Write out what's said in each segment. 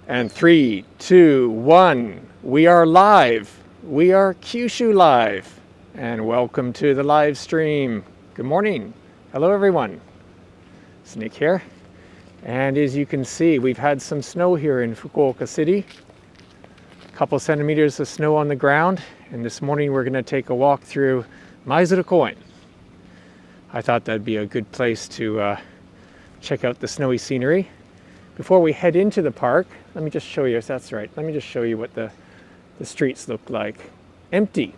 And 3, 2, 1, we are live. We are Kyushu Live. And welcome to the live stream. Good morning. Hello, everyone. It's Nick here. And as you can see, we've had some snow here in Fukuoka City. A couple centimeters of snow on the ground. And this morning we're going to take a walk through Maidurukoyan. I thought that'd be a good place to check out the snowy scenery. Before we head into the park, let me just show you, if that's right, let me just show you what the streets look like. Empty.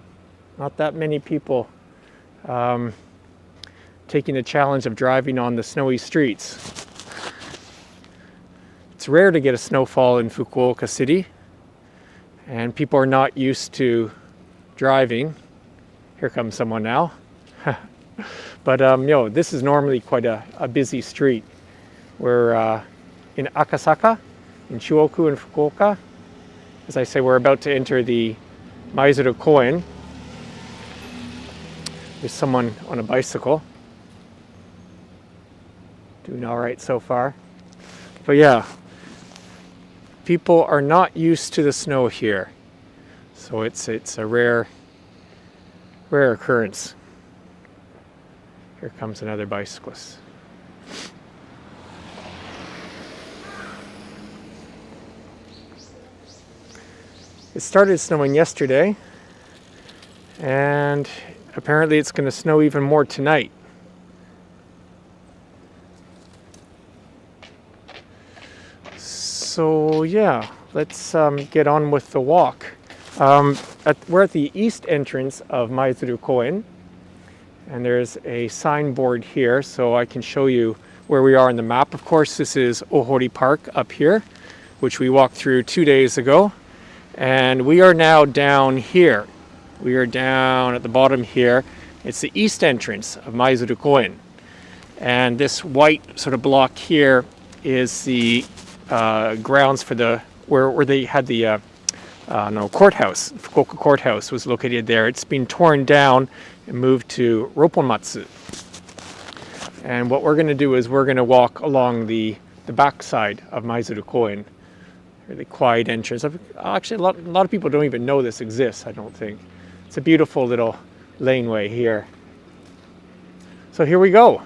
Not that many people taking the challenge of driving on the snowy streets. It's rare to get a snowfall in Fukuoka City, and people are not used to driving. Here comes someone now. But this is normally quite a busy street. We're in Akasaka, in Chuoku and Fukuoka. As I say, we're about to enter the Maidurukoyan. There's someone on a bicycle. Doing all right so far. But yeah, people are not used to the snow here. So it's a rare occurrence. Here comes another bicyclist. It started snowing yesterday, and apparently it's going to snow even more tonight. So yeah, let's get on with the walk. We're at the east entrance of Maidurukoyan, and there's a signboard here so I can show you where we are on the map. Of course, this is Ohori Park up here, which we walked through 2 days ago. And we are now down here. We are down at the bottom here. It's the east entrance of Maidurukoyan. And this white sort of block here is the grounds for where they had the courthouse. Fukuoka Courthouse was located there. It's been torn down and moved to Ropponmatsu. And what we're going to do is we're going to walk along the backside of Maidurukoyan. Really quiet entrance. Actually, a lot of people don't even know this exists, I don't think. It's a beautiful little laneway here. So here we go.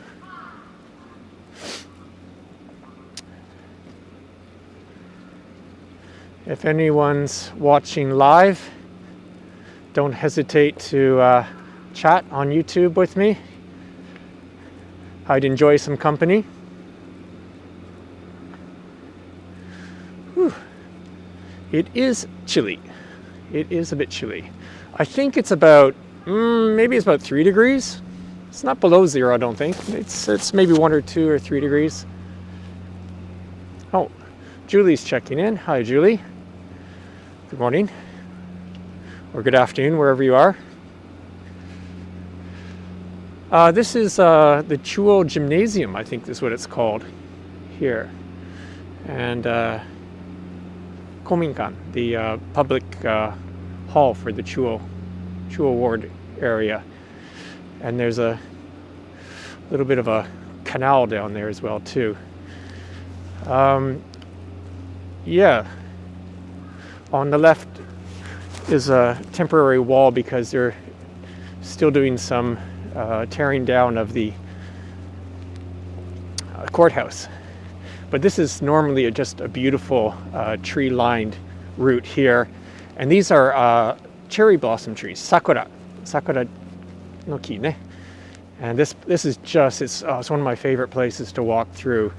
If anyone's watching live, don't hesitate to chat on YouTube with me. I'd enjoy some company. Whew. It is chilly. It is a bit chilly. I think it's about, maybe it's about 3 degrees. It's not below zero, I don't think. It's maybe 1 or 2 or 3 degrees. Oh, Julie's checking in. Hi, Julie. Good morning. Or good afternoon, wherever you are. This is the Chuo Gymnasium, I think is what it's called here. And Kominkan, the public hall for the Chuo Ward area. And there's a little bit of a canal down there as well too. Yeah, on the left is a temporary wall because they're still doing some tearing down of the courthouse. But this is normally just a beautiful tree-lined route here. And these are cherry blossom trees, sakura no ki ne. And this is just, it's one of my favorite places to walk through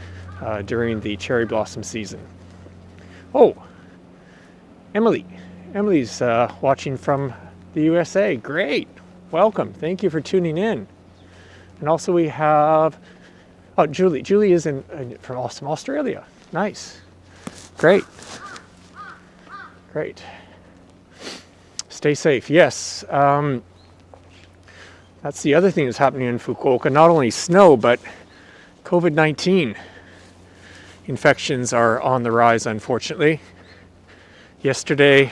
during the cherry blossom season. Oh, Emily's watching from the USA. Great, welcome, thank you for tuning in. And also we have, oh, Julie is from Australia. Nice. Great. Stay safe. Yes. That's the other thing that's happening in Fukuoka. Not only snow, but COVID-19 infections are on the rise, unfortunately. Yesterday,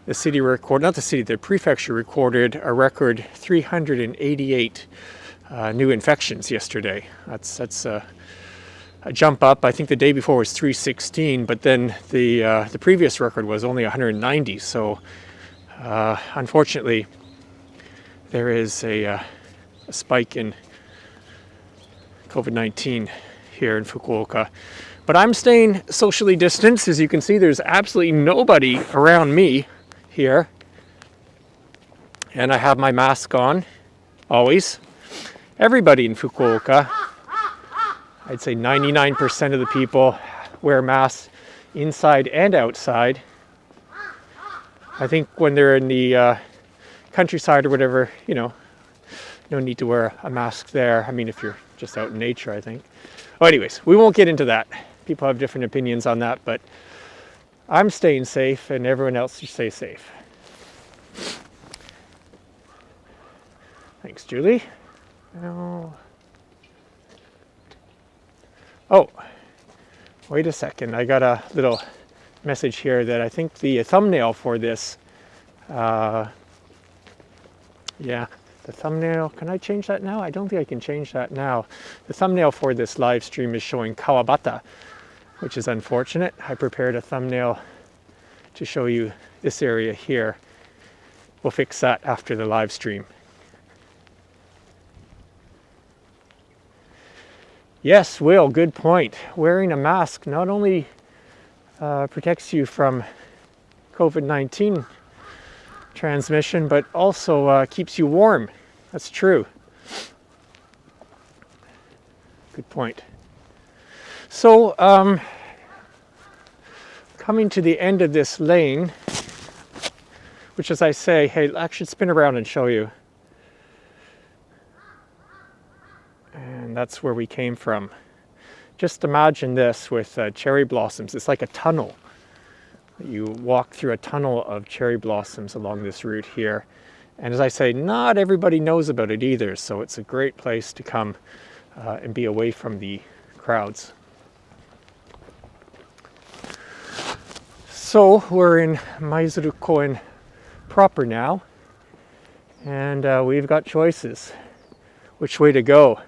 the prefecture recorded a record 388 new infections yesterday. That's jump up. I think the day before was 316, but then the previous record was only 190. So unfortunately, there is a spike in COVID-19 here in Fukuoka. But I'm staying socially distanced. As you can see, there's absolutely nobody around me here. And I have my mask on, always. Everybody in Fukuoka, I'd say 99% of the people wear masks inside and outside. I think when they're in the countryside or whatever, no need to wear a mask there. I mean, if you're just out in nature, I think. Well, anyways, we won't get into that. People have different opinions on that, but I'm staying safe and everyone else should stay safe. Thanks, Julie. Oh, wait a second. I got a little message here that I think the thumbnail for this, the thumbnail, can I change that now? I don't think I can change that now. The thumbnail for this live stream is showing Kawabata, which is unfortunate. I prepared a thumbnail to show you this area here. We'll fix that after the live stream. Yes, Will, good point. Wearing a mask not only protects you from COVID-19 transmission, but also keeps you warm. That's true. Good point. So, coming to the end of this lane, which, as I say, hey, I should spin around and show you. And that's where we came from. Just imagine this with cherry blossoms. It's like a tunnel. You walk through a tunnel of cherry blossoms along this route here. And as I say, not everybody knows about it either. So it's a great place to come and be away from the crowds. So we're in Maidurukoyan proper now. And we've got choices. Which way to go?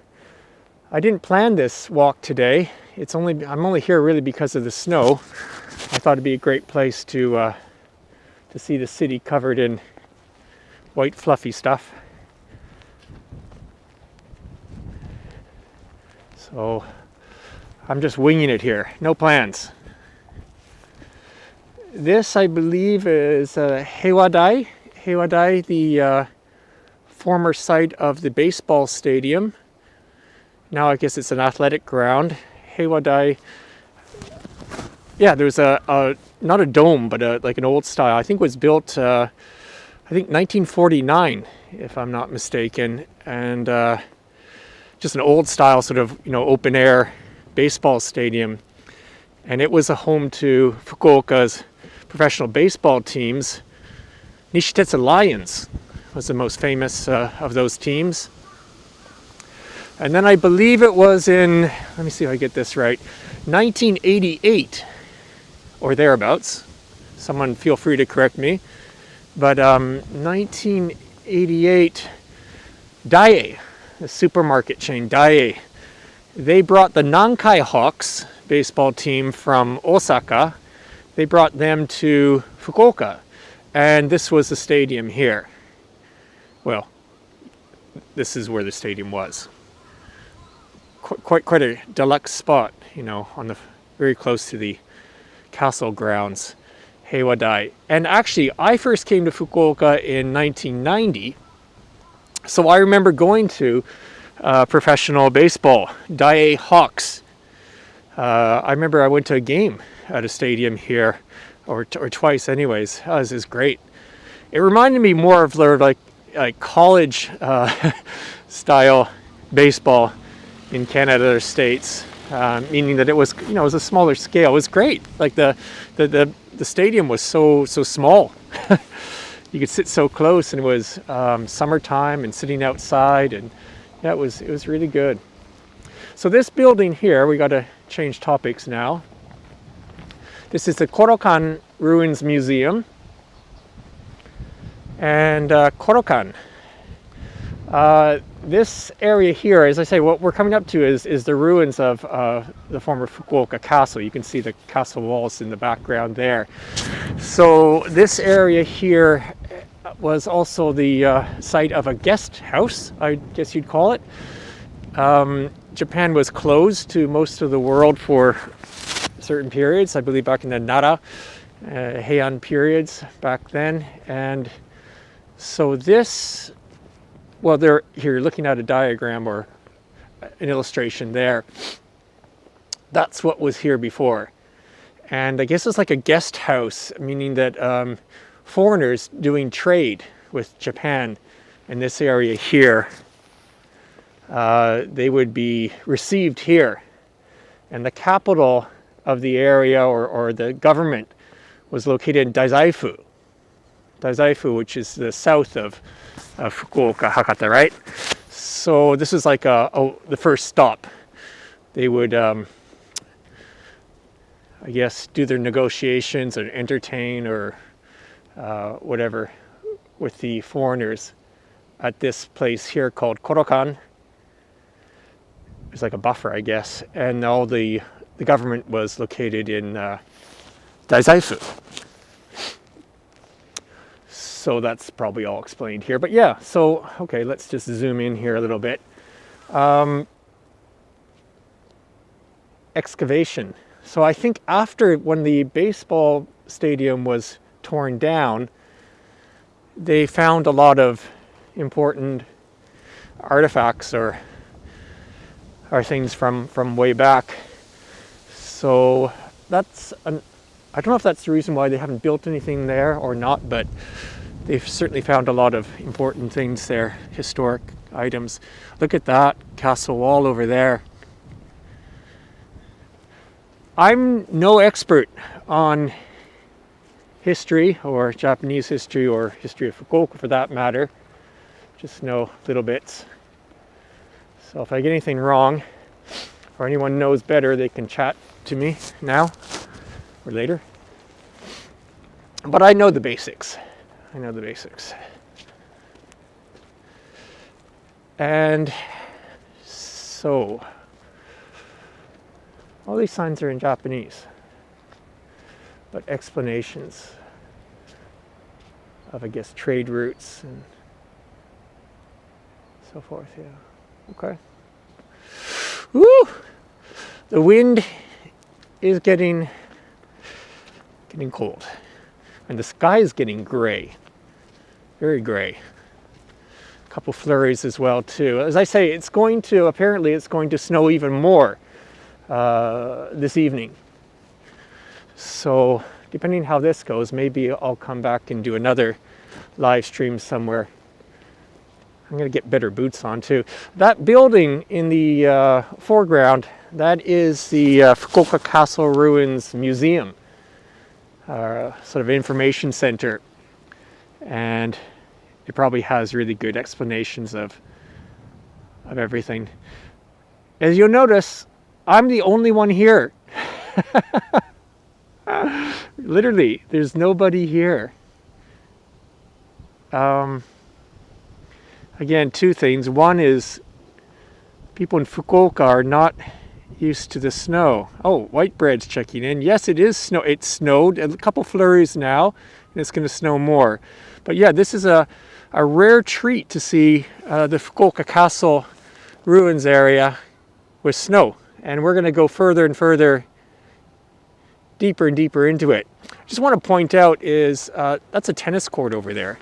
I didn't plan this walk today. I'm only here really because of the snow. I thought it'd be a great place to see the city covered in white fluffy stuff. So I'm just winging it here. No plans. This, I believe, is Heiwadai. Heiwadai, the former site of the baseball stadium. Now I guess it's an athletic ground. Heiwadai. Yeah, there's a not a dome, but like an old style. I think it was built, I think 1949, if I'm not mistaken, and just an old style sort of open air baseball stadium. And it was a home to Fukuoka's professional baseball teams. Nishitetsu Lions was the most famous of those teams. And then I believe it was in, let me see if I get this right, 1988 or thereabouts. Someone feel free to correct me. But 1988, Daiei, the supermarket chain Daiei, they brought the Nankai Hawks baseball team from Osaka. They brought them to Fukuoka. And this was the stadium here. Well, this is where the stadium was. Quite a deluxe spot, on the very close to the castle grounds, Heiwadai. And actually, I first came to Fukuoka in 1990, so I remember going to professional baseball, Daiei Hawks. I remember I went to a game at a stadium here, or twice, anyways. This is great. It reminded me more of like college style baseball in Canada or States, meaning that it was, it was a smaller scale. It was great. Like the stadium was so small. You could sit so close, and it was summertime and sitting outside, and yeah, it was really good. So this building here, we got to change topics now. This is the Korokan Ruins Museum, and Korokan. this area here, as I say, what we're coming up to is the ruins of the former Fukuoka castle. You can see the castle walls in the background there. So this area here was also the site of a guest house, I guess you'd call it. Japan was closed to most of the world for certain periods, I believe back in the Nara, Heian periods back then. And so this, well, here you're looking at a diagram or an illustration there. That's what was here before. And I guess it's like a guest house, meaning that foreigners doing trade with Japan in this area here, they would be received here. And the capital of the area or the government was located in Daizaifu. Daizaifu, which is the south of Fukuoka, Hakata, right? So this is like the first stop. They would, I guess, do their negotiations or entertain or whatever with the foreigners at this place here called Korokan. It's like a buffer, I guess. And all the government was located in Daizaifu. So that's probably all explained here. But yeah, so, okay, let's just zoom in here a little bit. Excavation. So I think after, when the baseball stadium was torn down, they found a lot of important artifacts or things from way back. So that's, I don't know if that's the reason why they haven't built anything there or not, but they've certainly found a lot of important things there, historic items. Look at that castle wall over there. I'm no expert on history or Japanese history or history of Fukuoka for that matter. Just know little bits. So if I get anything wrong or anyone knows better, they can chat to me now or later. But I know the basics. I know the basics. And so, all these signs are in Japanese, but explanations of, I guess, trade routes and so forth, yeah. Okay. Woo! The wind is getting cold. And the sky is getting gray. Very gray. A couple flurries as well too. As I say, apparently it's going to snow even more this evening. So depending how this goes, maybe I'll come back and do another live stream somewhere. I'm going to get better boots on too. That building in the foreground, that is the Fukuoka Castle Ruins Museum, sort of information center. And it probably has really good explanations of everything. As you'll notice, I'm the only one here. Literally, there's nobody here. Again, two things. One is people in Fukuoka are not used to the snow. Oh, White Bread's checking in. Yes, it is snow. It snowed a couple flurries now, and it's going to snow more. But yeah, this is a rare treat to see the Fukuoka Castle ruins area with snow. And we're going to go further and further, deeper and deeper into it. Just want to point out is that's a tennis court over there.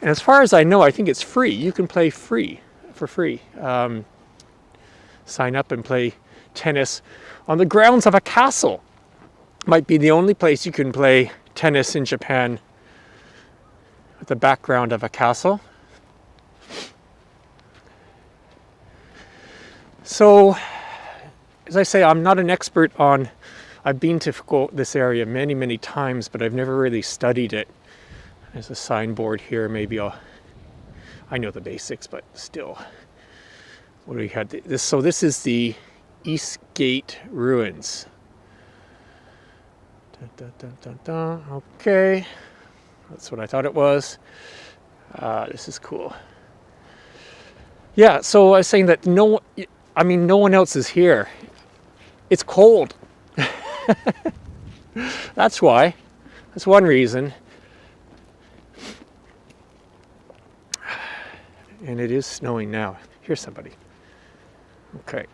And as far as I know, I think it's free. You can play for free. Sign up and play tennis on the grounds of a castle. Might be the only place you can play tennis in Japan with the background of a castle. So, as I say, I'm not an expert on, I've been to Fukuoka, this area many, many times, but I've never really studied it. There's a signboard here, maybe I know the basics, but still. What do we have? So this is the East Gate ruins. Dun, dun, dun, dun, dun. Okay, that's what I thought it was. This is cool. Yeah, so I was saying that no one else is here. It's cold. That's why. That's one reason. And it is snowing now. Here's somebody. Okay.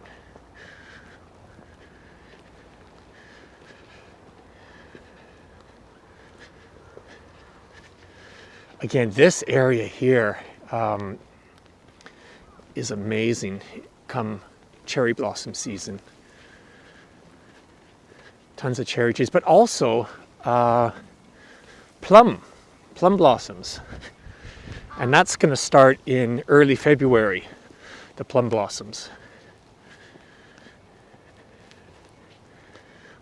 Again, this area here is amazing come cherry blossom season. Tons of cherry trees, but also plum blossoms. And that's going to start in early February, the plum blossoms.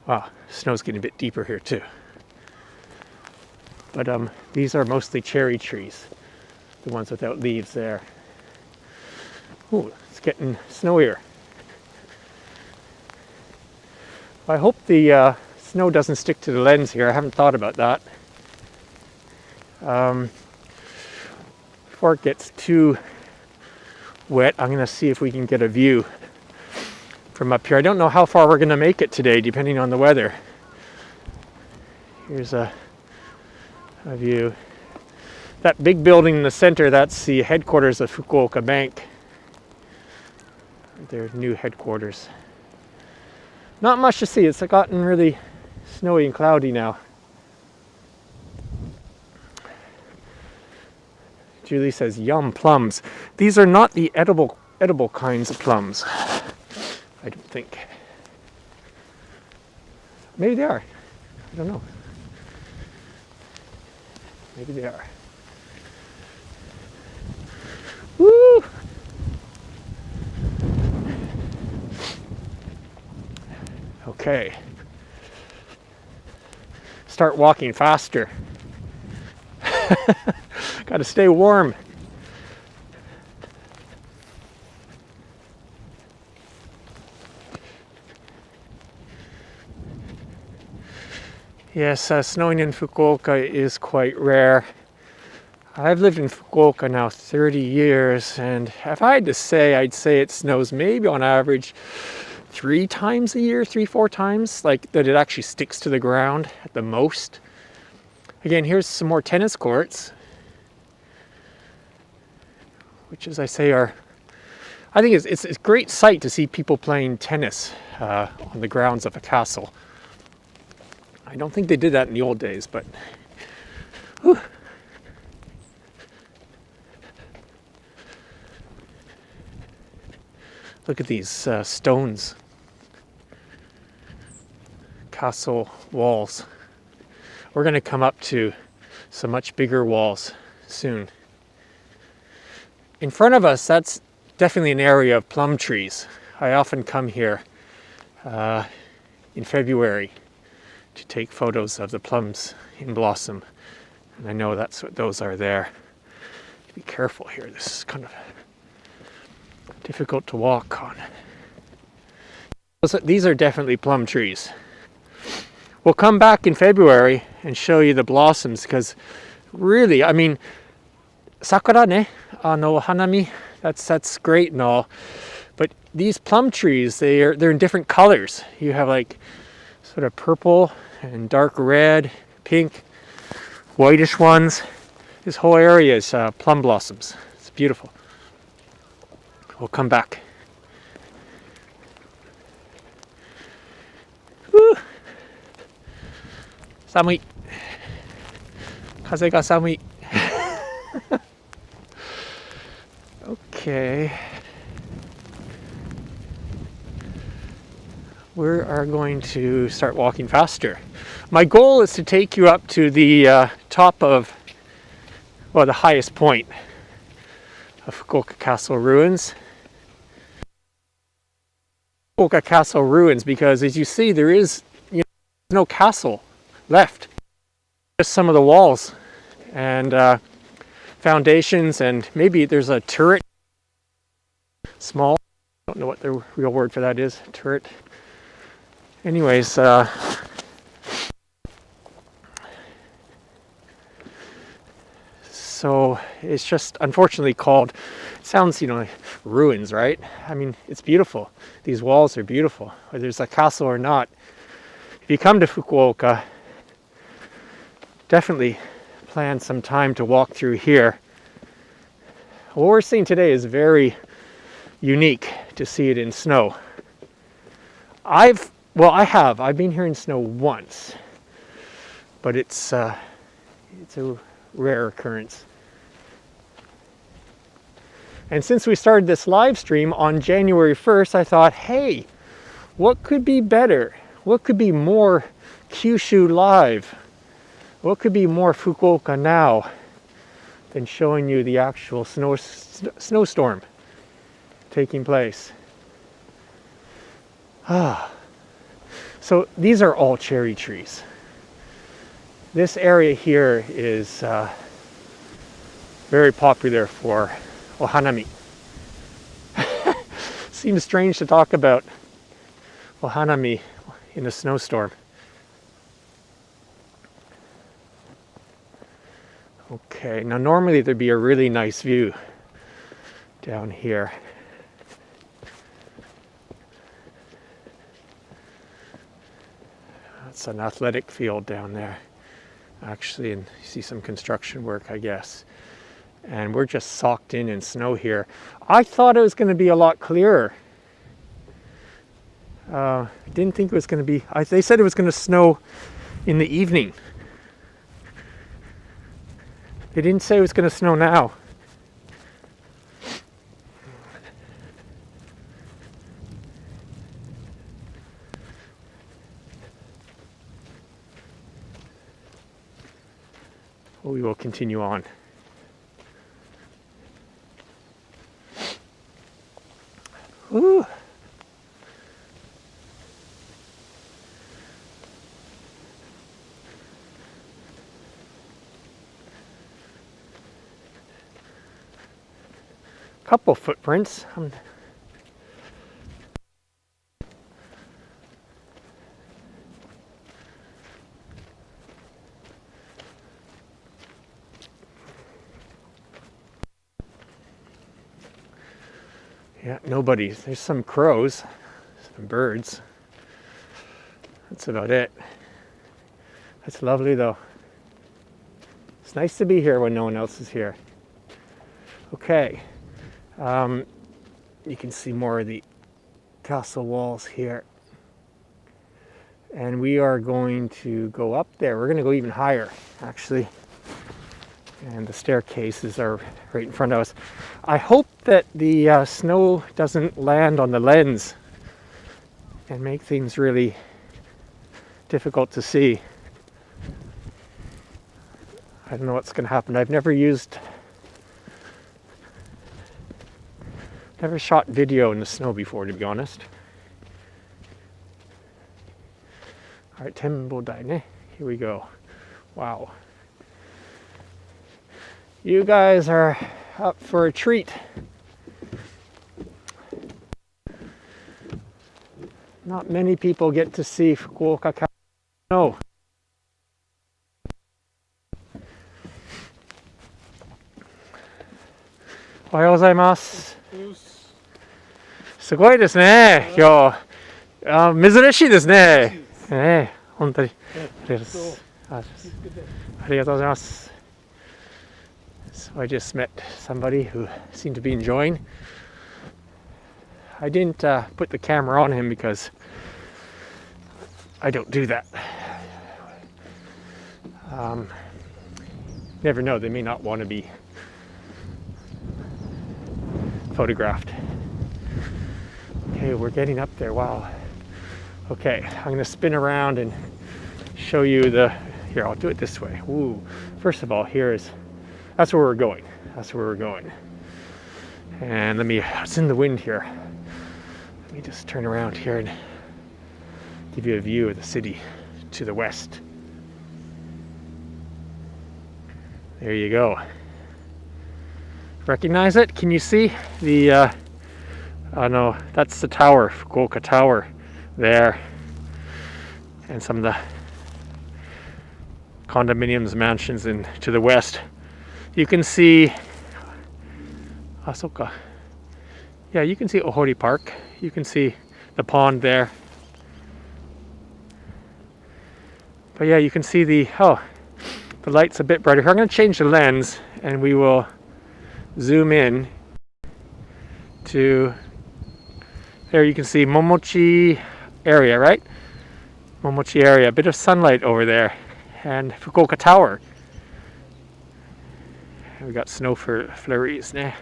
Wow, snow's getting a bit deeper here too. But these are mostly cherry trees, the ones without leaves there. Ooh, it's getting snowier. I hope the snow doesn't stick to the lens here. I haven't thought about that. Before it gets too wet, I'm going to see if we can get a view from up here. I don't know how far we're going to make it today, depending on the weather. Here's a view. That big building in the center, that's the headquarters of Fukuoka Bank. Their new headquarters. Not much to see. It's gotten really snowy and cloudy now. Julie says, yum, plums. These are not the edible kinds of plums. I don't think. Maybe they are. I don't know. Maybe they are. Woo! Okay. Start walking faster. Got to stay warm. Yes, snowing in Fukuoka is quite rare. I've lived in Fukuoka now 30 years, and if I had to say, I'd say it snows maybe on average 3 times a year, 3-4 times, like that it actually sticks to the ground at the most. Again, here's some more tennis courts, which, as I say, I think it's a great sight to see people playing tennis on the grounds of a castle. I don't think they did that in the old days, but whew. Look at these stones, castle walls. We're going to come up to some much bigger walls soon. In front of us, that's definitely an area of plum trees. I often come here in February to take photos of the plums in blossom. And I know that's what those are there. Be careful here. This is kind of difficult to walk on. These are definitely plum trees. We'll come back in February and show you the blossoms, because really, I mean, sakura ne, hanami, that's great and all, but these plum trees, they're in different colors. You have like sort of purple and dark red, pink, whitish ones. This whole area is plum blossoms. It's beautiful. We'll come back. Woo! Samui. Kaze ga samui. Okay. We are going to start walking faster. My goal is to take you up to the top of, well, the highest point of Fukuoka Castle ruins. Fukuoka Castle ruins, because as you see, there is no castle left. Just some of the walls and foundations, and maybe there's a turret. Small. I don't know what the real word for that is. Turret. Anyways, So it's just unfortunately called, it sounds, like ruins, right? I mean, it's beautiful. These walls are beautiful, whether it's a castle or not. If you come to Fukuoka, definitely plan some time to walk through here. What we're seeing today is very unique to see it in snow. I've been here in snow once, but it's a rare occurrence. And since we started this live stream on January 1st, I thought, hey, what could be better? What could be more Kyushu live? What could be more Fukuoka Now than showing you the actual snowstorm taking place? So these are all cherry trees. This area here is very popular for ohanami. Seems strange to talk about ohanami in a snowstorm. Okay, now normally there'd be a really nice view down here. That's an athletic field down there, actually, and you see some construction work, I guess. And we're just socked in snow here. I thought it was going to be a lot clearer. Didn't think it was going to be, they said it was going to snow in the evening. They didn't say it was going to snow now. We will continue on. Ooh. Couple footprints. Yeah, nobody. There's some crows, some birds. That's about it. That's lovely though. It's nice to be here when no one else is here. Okay. You can see more of the castle walls here. And we are going to go up there. We're going to go even higher, actually. And the staircases are right in front of us. I hope that the snow doesn't land on the lens and make things really difficult to see. I don't know what's going to happen. I've never shot video in the snow before, to be honest. All right, Tenbodai ne. Here we go. Wow. You guys are up for a treat. Not many people get to see Fukuoka Now. Ohayou gozaimasu. すごいですね、今日。珍しいですね。本当に。ありがとうございます。So I just met somebody who seemed to be enjoying. I didn't put the camera on him because I don't do that. Never know, they may not want to be photographed. Okay, we're getting up there. Wow. Okay, I'm going to spin around and show you here, I'll do it this way. Ooh. First of all, that's where we're going. That's where we're going. And it's in the wind here. Let me just turn around here and give you a view of the city to the west. There you go. Recognize it? Can you see the no, that's the tower, Fukuoka Tower there. And some of the condominiums, mansions to the west. You can see, yeah, you can see Ohori Park. You can see the pond there. But yeah, you can see the light's a bit brighter. I'm going to change the lens and we will zoom in to, there you can see Momochi area, right? Momochi area, a bit of sunlight over there. And Fukuoka Tower. We got snow flurries now.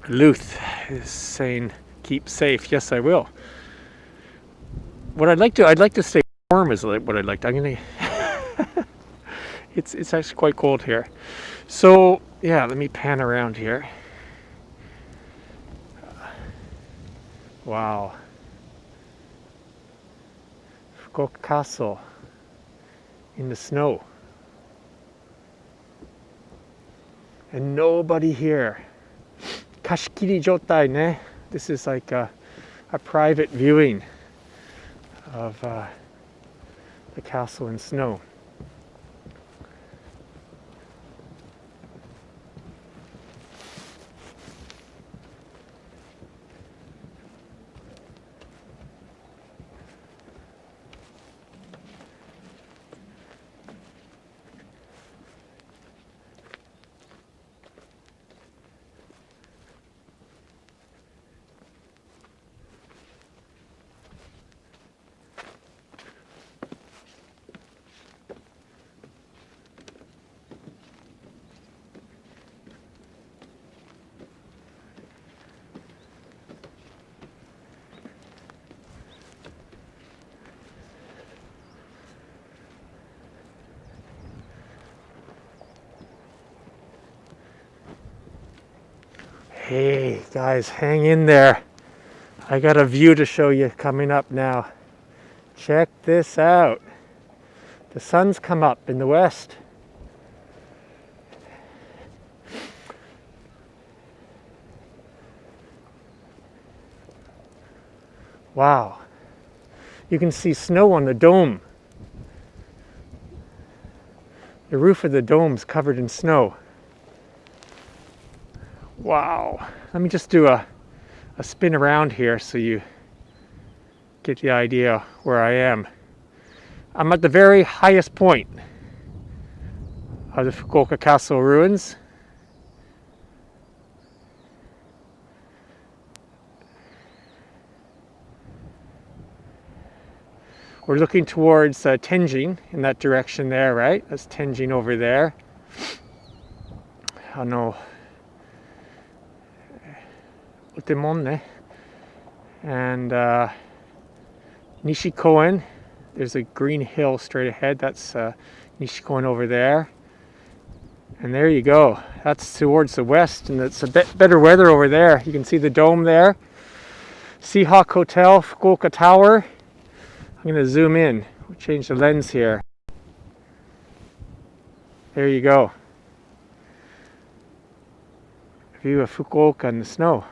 Luth is saying, keep safe. Yes, I will. I'd like to stay warm is what I'd like to. I'm gonna it's actually quite cold here. So yeah, let me pan around here. Wow. Fukuoka Castle in the snow. And nobody here. Kashikiri jotai ne. This is like a private viewing of the castle in snow. Hey guys, hang in there. I got a view to show you coming up now. Check this out. The sun's come up in the west. Wow. You can see snow on the dome. The roof of the dome's covered in snow. Wow. Let me just do a spin around here so you get the idea where I am. I'm at the very highest point of the Fukuoka Castle ruins. We're looking towards Tenjin in that direction there, right? That's Tenjin over there. Utemon, and Nishikoen. There's a green hill straight ahead. That's Nishikoen over there. And there you go. That's towards the west, and it's a bit better weather over there. You can see the dome there. Seahawk Hotel, Fukuoka Tower. I'm going to zoom in. We'll change the lens here. There you go. View of Fukuoka in the snow.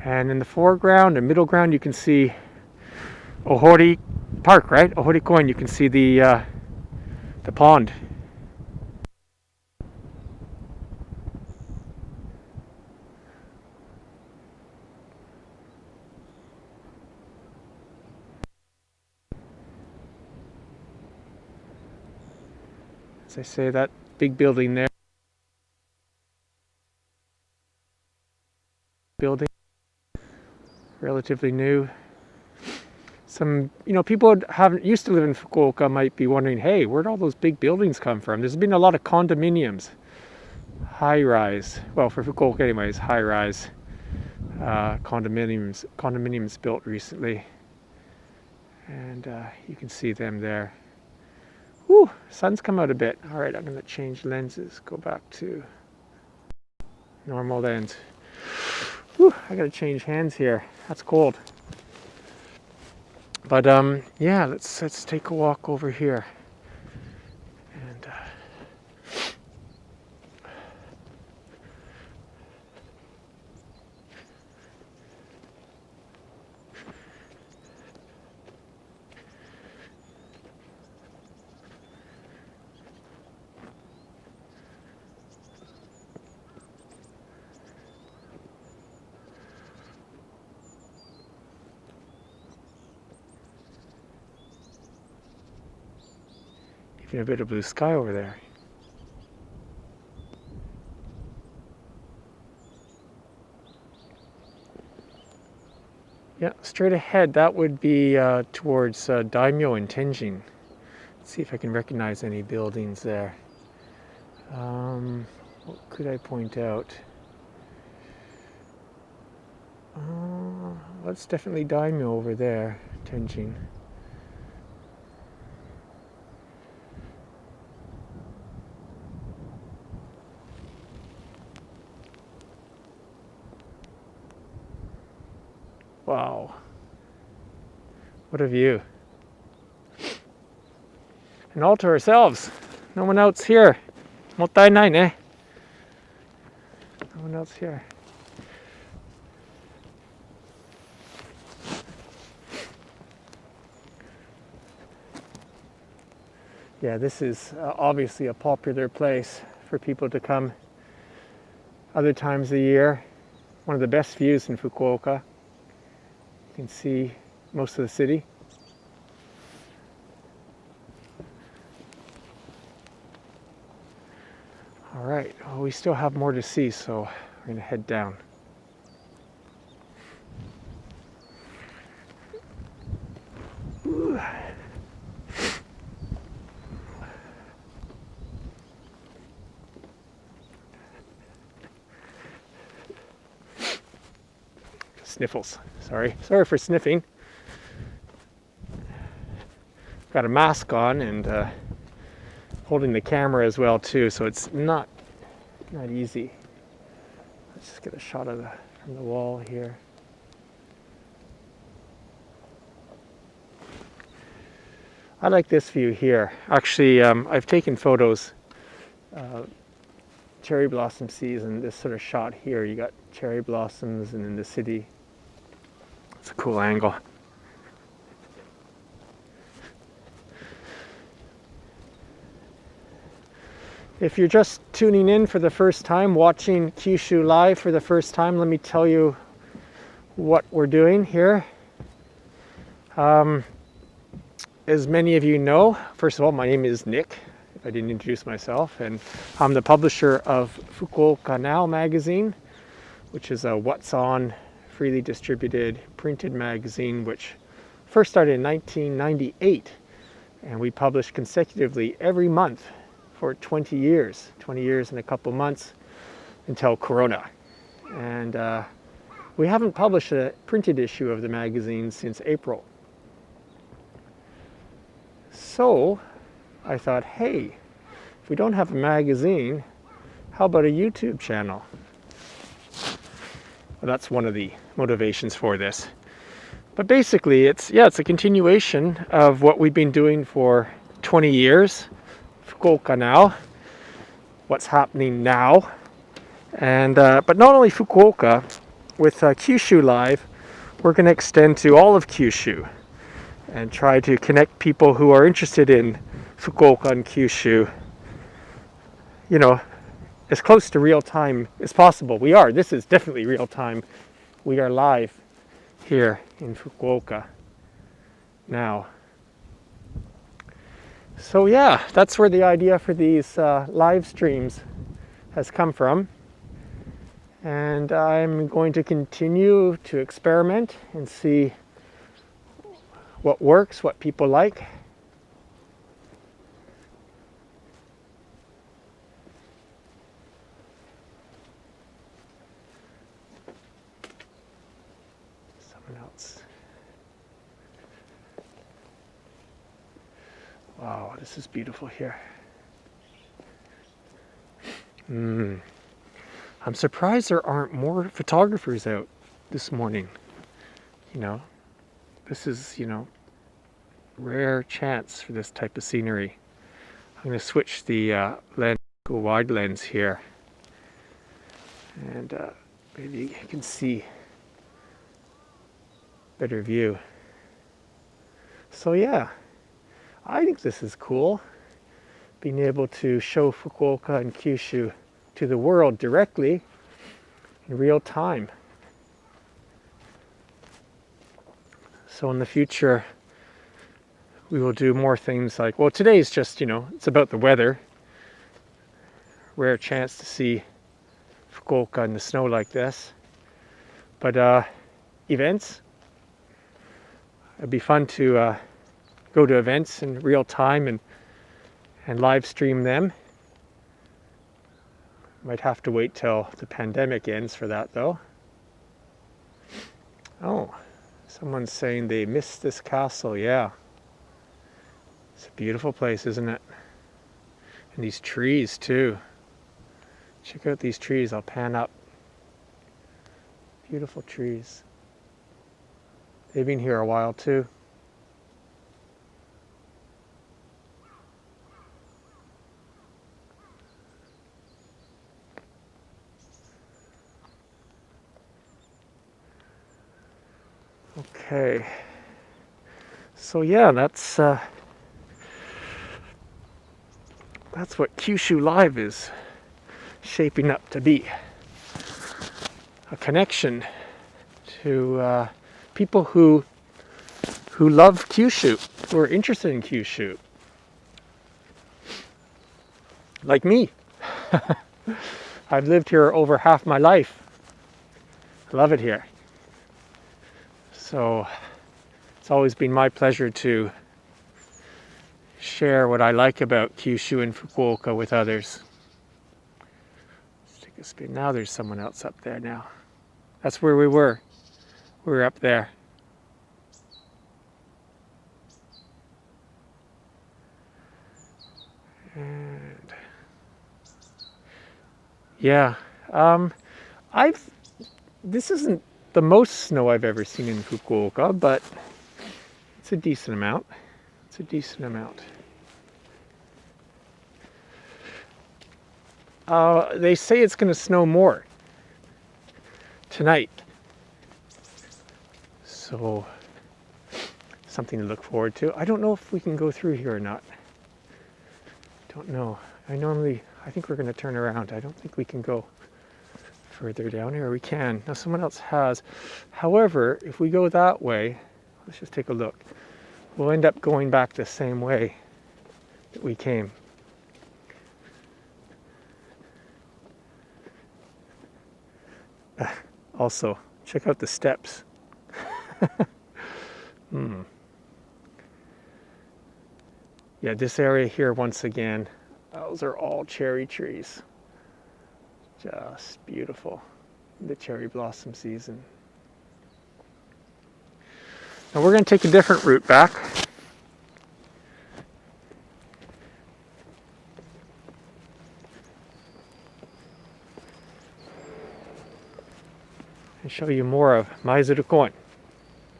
And in the foreground and middle ground, you can see Ohori Park, right? Ohori Koen. You can see the pond. As I say, that big building there. Building. Relatively new. Some, people who haven't used to live in Fukuoka might be wondering, hey, where'd all those big buildings come from? There's been a lot of condominiums, high-rise, well, for Fukuoka anyways, high-rise condominiums built recently. And you can see them there. Whew, sun's come out a bit. All right, I'm going to change lenses, go back to normal lens. Whew, I got to change hands here. That's cold. But yeah, let's take a walk over here. And Even a bit of blue sky over there. Yeah, straight ahead, that would be towards Daimyo and Tenjin. Let's see if I can recognize any buildings there. What could I point out? That's definitely Daimyo over there, Tenjin. Wow. What a view. And all to ourselves. No one else here. もったいないね. No one else here. Yeah, this is obviously a popular place for people to come other times of the year. One of the best views in Fukuoka. You can see most of the city. All right, well, we still have more to see, so we're going to head down. Ooh. Sniffles. Sorry for sniffing. Got a mask on and holding the camera as well too, so it's not easy. Let's just get a shot of from the wall here. I like this view here. Actually, I've taken photos. Cherry blossom season. This sort of shot here. You got cherry blossoms, and in the city. It's a cool angle. If you're just tuning in for the first time, watching Kyushu live for the first time, let me tell you what we're doing here. As many of you know, first of all, my name is Nick, if I didn't introduce myself, and I'm the publisher of Fukuoka Now magazine, which is a What's On freely distributed printed magazine, which first started in 1998, and we published consecutively every month for 20 years and a couple months until Corona. And we haven't published a printed issue of the magazine since April. So I thought, hey, if we don't have a magazine, how about a YouTube channel? Well, that's one of the motivations for this. But basically, it's a continuation of what we've been doing for 20 years. Fukuoka Now, what's happening now. And but not only Fukuoka, with Kyushu Live, we're going to extend to all of Kyushu and try to connect people who are interested in Fukuoka and Kyushu, you know, as close to real time as possible. This is definitely real time. We are live here in Fukuoka now. So yeah, that's where the idea for these live streams has come from. And I'm going to continue to experiment and see what works, what people like. Someone else. Wow, this is beautiful here. I'm surprised there aren't more photographers out this morning. You know, this is, rare chance for this type of scenery. I'm going to switch the lens to a wide lens here. And maybe you can see better view. So yeah, I think this is cool. Being able to show Fukuoka and Kyushu to the world directly in real time. So in the future, we will do more things like, well, today's just, it's about the weather. Rare chance to see Fukuoka in the snow like this. But events, it'd be fun to go to events in real time and live stream them. Might have to wait till the pandemic ends for that though. Oh, someone's saying they missed this castle. Yeah. It's a beautiful place, isn't it? And these trees too. Check out these trees. I'll pan up. Beautiful trees. They've been here a while too. Okay. So yeah, that's what Kyushu Live is shaping up to be. A connection to people who love Kyushu, who are interested in Kyushu. Like me. I've lived here over half my life. I love it here. So it's always been my pleasure to share what I like about Kyushu and Fukuoka with others. Let's take a spin. Now there's someone else up there now. That's where we were. We were up there. And yeah, this isn't the most snow I've ever seen in Fukuoka, but it's a decent amount. It's a decent amount. They say it's going to snow more tonight. So, something to look forward to. I don't know if we can go through here or not. Don't know. I think we're going to turn around. I don't think we can go further down here. We can. Now someone else has. However, if we go that way, let's just take a look. We'll end up going back the same way that we came. Also, check out the steps. Yeah, this area here, once again, those are all cherry trees. Just beautiful. The cherry blossom season. Now we're going to take a different route back. And show you more of Maidurukoyan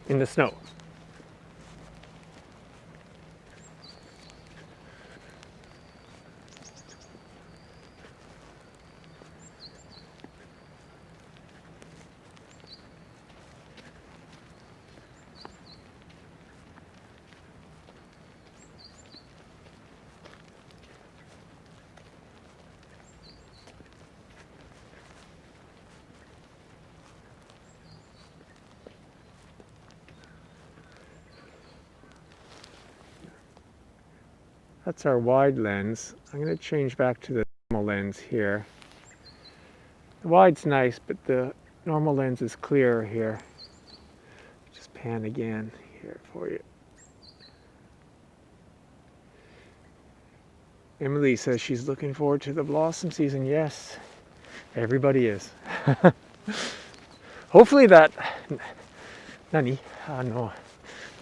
in the snow. That's our wide lens. I'm going to change back to the normal lens here. The wide's nice, but the normal lens is clearer here. Just pan again here for you. Emily says she's looking forward to the blossom season. Yes, everybody is. Hopefully that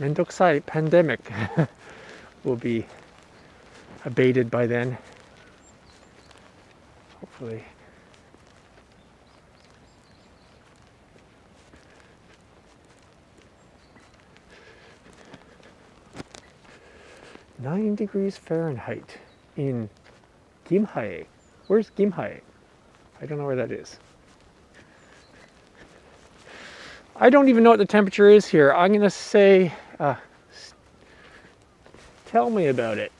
mendokusai pandemic will be abated by then. Hopefully. Nine degrees Fahrenheit in Gimhae. Where's Gimhae? I don't know where that is. I don't even know what the temperature is here. I'm going to say, tell me about it.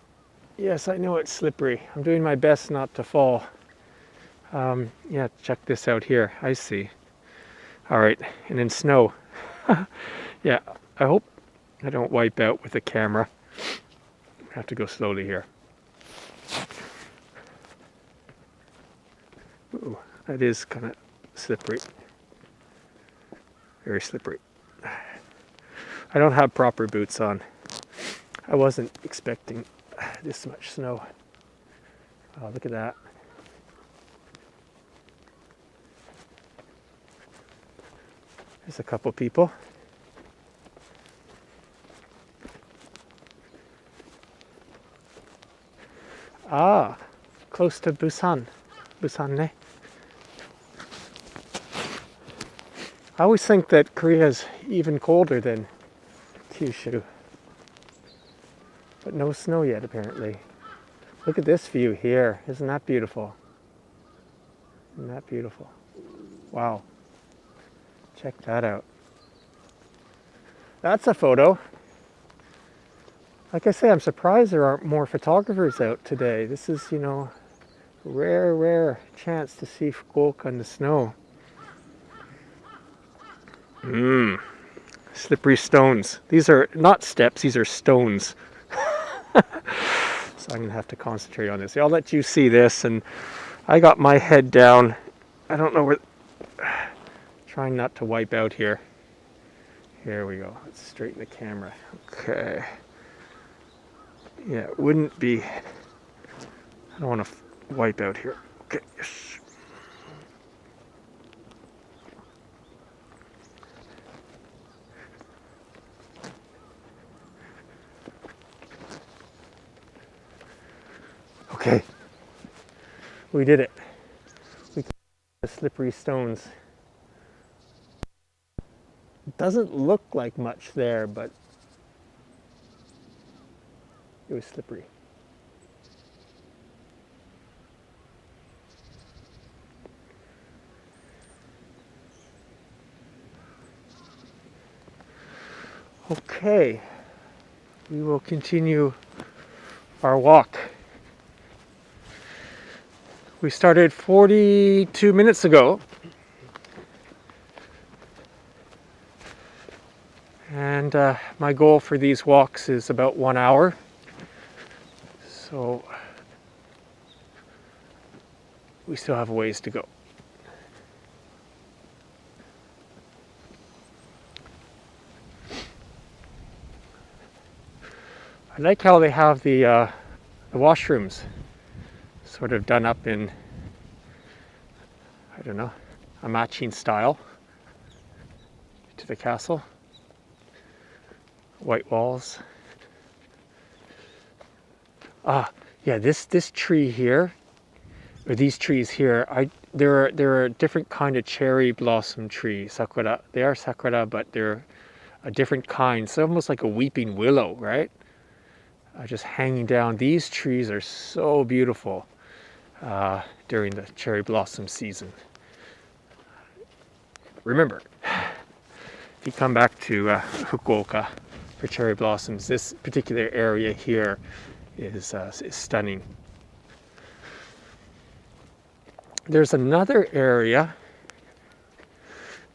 Yes, I know it's slippery. I'm doing my best not to fall. Yeah, check this out here. I see. All right, and then snow. Yeah, I hope I don't wipe out with the camera. I have to go slowly here. Ooh, that is kind of slippery. Very slippery. I don't have proper boots on. I wasn't expecting this much snow. Oh, look at that. There's a couple people. Ah, close to Busan. Busan ne. I always think that Korea's even colder than Kyushu. But no snow yet, apparently. Look at this view here. Isn't that beautiful? Isn't that beautiful? Wow. Check that out. That's a photo. Like I say, I'm surprised there aren't more photographers out today. This is, you know, rare chance to see Fukuoka in the snow. Slippery stones. These are not steps, these are stones. So I'm going to have to concentrate on this. I'll let you see this, and I got my head down. I don't know where... Trying not to wipe out here. Here we go. Let's straighten the camera. Okay. Yeah, it wouldn't be... I don't want to wipe out here. Okay, yes. Okay. We did it. We got the slippery stones. It doesn't look like much there, but it was slippery. Okay, we will continue our walk. We started 42 minutes ago. And my goal for these walks is about 1 hour. So we still have a ways to go. I like how they have the washrooms sort of done up in, I don't know, a matching style to the castle. White walls. Ah, yeah, this tree here, or these trees here, there are a different kind of cherry blossom tree, sakura. They are sakura, but they're a different kind. It's almost like a weeping willow, right? Just hanging down. These trees are so beautiful during the cherry blossom season. Remember, if you come back to Fukuoka for cherry blossoms, this particular area here is stunning. There's another area,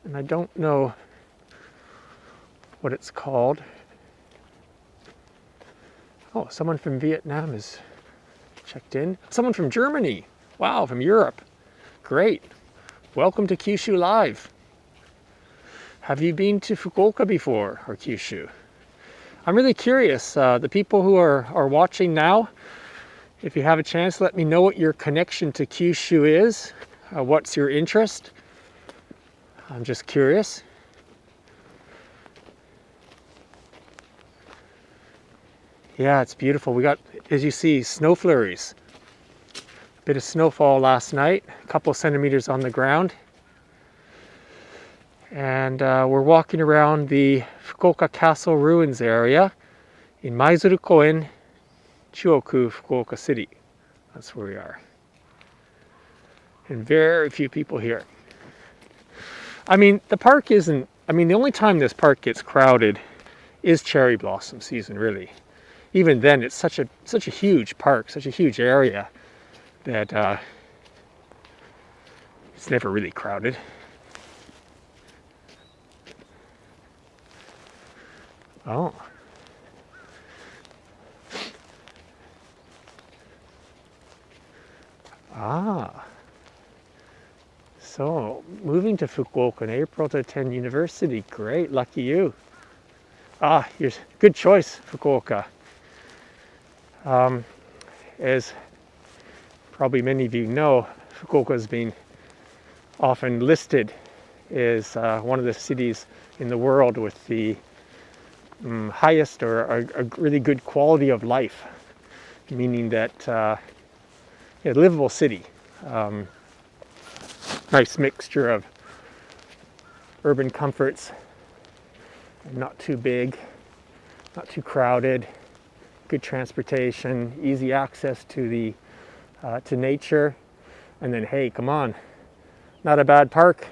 and I don't know what it's called. Oh, someone from Vietnam is checked in. Someone from Germany. Wow, from Europe. Great. Welcome to Kyushu Live. Have you been to Fukuoka before, or Kyushu? I'm really curious. The people who are watching now, if you have a chance, let me know what your connection to Kyushu is. What's your interest? I'm just curious. Yeah, it's beautiful. We got, as you see, snow flurries. A bit of snowfall last night, a couple centimeters on the ground. And we're walking around the Fukuoka Castle ruins area in Maidurukoyan, Chuoku, Fukuoka City. That's where we are. And very few people here. I mean, the park isn't, the only time this park gets crowded is cherry blossom season, really. Even then, it's such a huge park, such a huge area that it's never really crowded. Oh, So, moving to Fukuoka in April to attend university. Great, lucky you. You're good choice, Fukuoka. As probably many of you know, Fukuoka has been often listed as one of the cities in the world with the highest or a really good quality of life, meaning that a livable city. Nice mixture of urban comforts, not too big, not too crowded, good transportation, easy access to nature, and then hey, come on, not a bad park,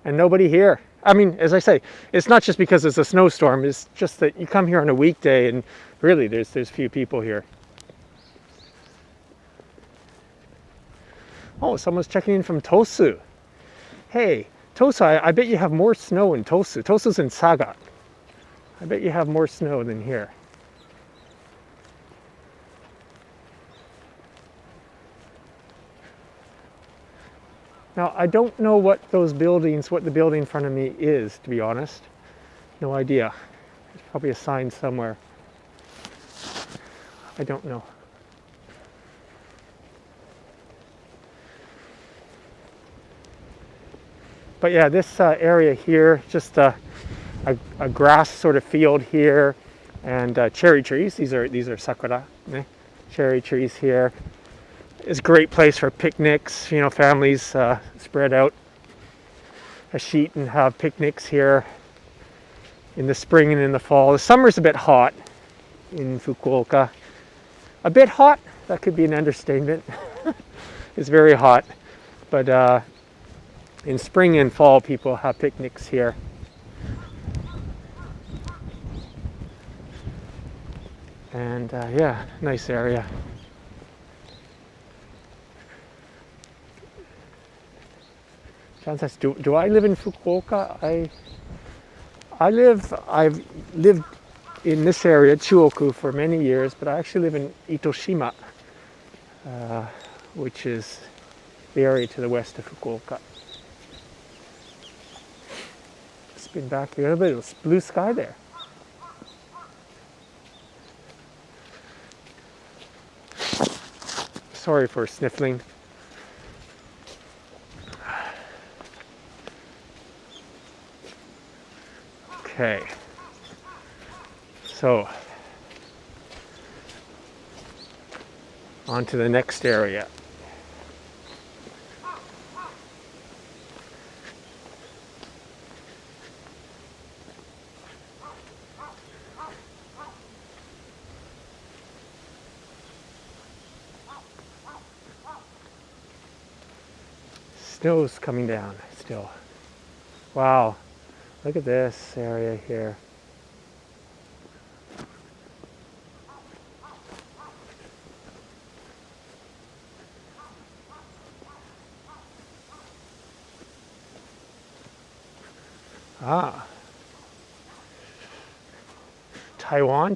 and nobody here. I mean, as I say, it's not just because it's a snowstorm, it's just that you come here on a weekday and really there's few people here. Oh, someone's checking in from Tosu. Hey, Tosu, I bet you have more snow in Tosu. Tosu's in Saga. I bet you have more snow than here. Now, I don't know what the building in front of me is, to be honest. No idea. There's probably a sign somewhere. I don't know. But yeah, this area here, just a grass sort of field here, and cherry trees. These are sakura, cherry trees here. It's a great place for picnics. You know, families spread out a sheet and have picnics here in the spring and in the fall. The summer's a bit hot in Fukuoka. A bit hot? That could be an understatement. It's very hot, but in spring and fall, people have picnics here. And yeah, nice area. John says, do I live in Fukuoka? I've lived in this area, Chuoku, for many years, but I actually live in Itoshima, which is the area to the west of Fukuoka. Spin back a little bit, it was blue sky there. Sorry for sniffling. Okay, so on to the next area. Snow's coming down still. Wow. Look at this area here.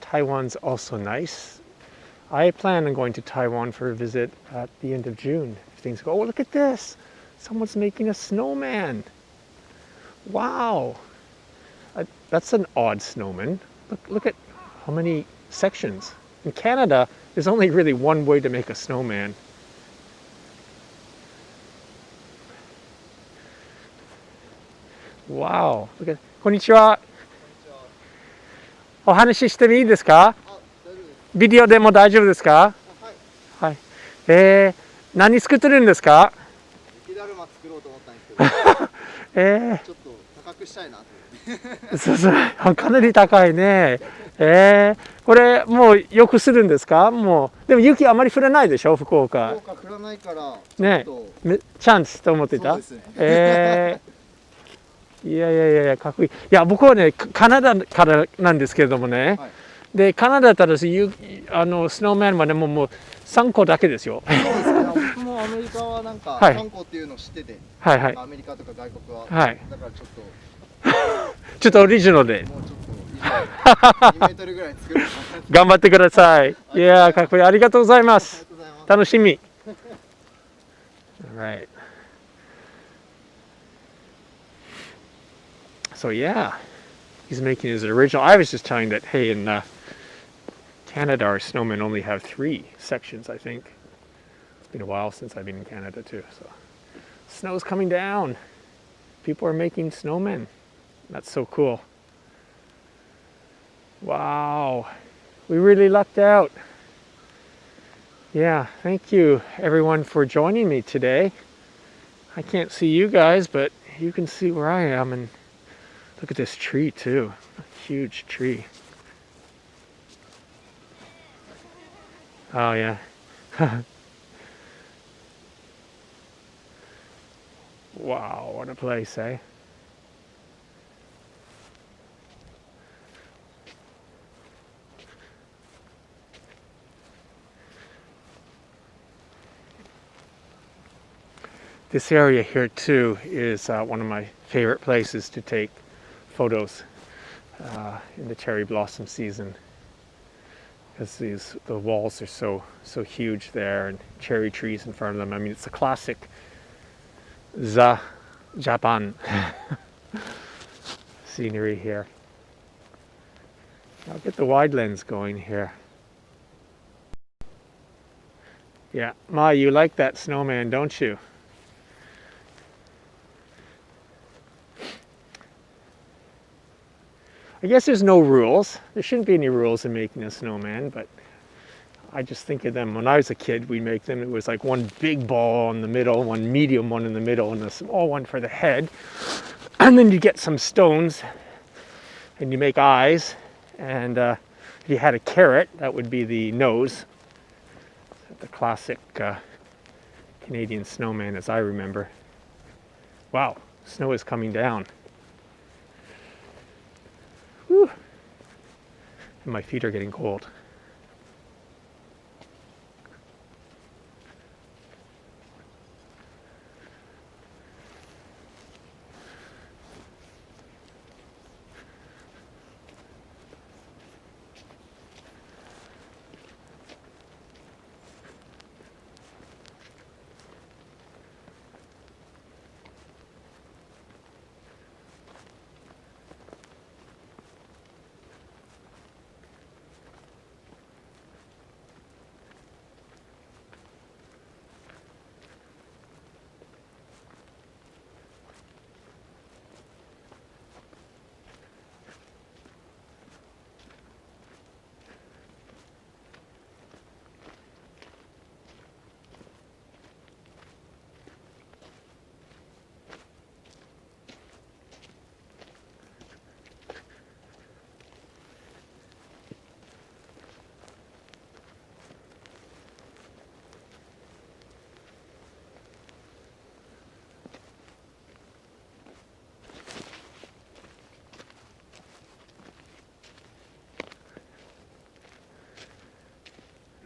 Taiwan's also nice. I plan on going to Taiwan for a visit at the end of June. If things go, oh, look at this. Someone's making a snowman. Wow. That's an odd snowman. Look at how many sections. In Canada, there's only really one way to make a snowman. Wow. Look at, こんにちは。お話ししてもいいですか？ビデオでも大丈夫ですか？はい。何作ってるんですか？雪だるま作ろうと思ったんですけど。ちょっと高くしたいなと。そうかなり高いね。これもうよくするんですか？もうでも雪あまり降らないでしょ、福岡。福岡降らないからね、チャンスと思ってた。そうですね。いやかっこいい。いや僕はねカナダからなんですけれどもね。はい、でカナダだったらスノーマンはねもう3個だけですよ。そうですね。僕もアメリカはなんか3個っていうのを知ってて、はいはい、アメリカとか外国は、はい、だからちょっと。ちょっとオリジナルで。もうちょっと2メートルぐらい作る。頑張ってください。いやかっこいい。ありがとうございます。楽しみ。Right. So yeah, he's making his original. I was just telling that, hey, in Canada, our snowmen only have 3 sections, I think. It's been a while since I've been in Canada too. So snow's coming down. People are making snowmen. That's so cool. Wow, we really lucked out. Yeah, thank you everyone for joining me today. I can't see you guys, but you can see where I am, and look at this tree too. A huge tree. Oh yeah. Wow, what a place, eh? This area here too is one of my favorite places to take photos in the cherry blossom season, because the walls are so huge there, and cherry trees in front of them. I mean, it's a classic Japan scenery here. I'll get the wide lens going here. Yeah, Ma, you like that snowman, don't you? I guess there's no rules. There shouldn't be any rules in making a snowman, but I just think of them when I was a kid. We make them. It was like one big ball in the middle, one medium one in the middle, and a small one for the head. And then you get some stones, and you make eyes. And if you had a carrot, that would be the nose. The classic Canadian snowman, as I remember. Wow, snow is coming down. Whew. And my feet are getting cold.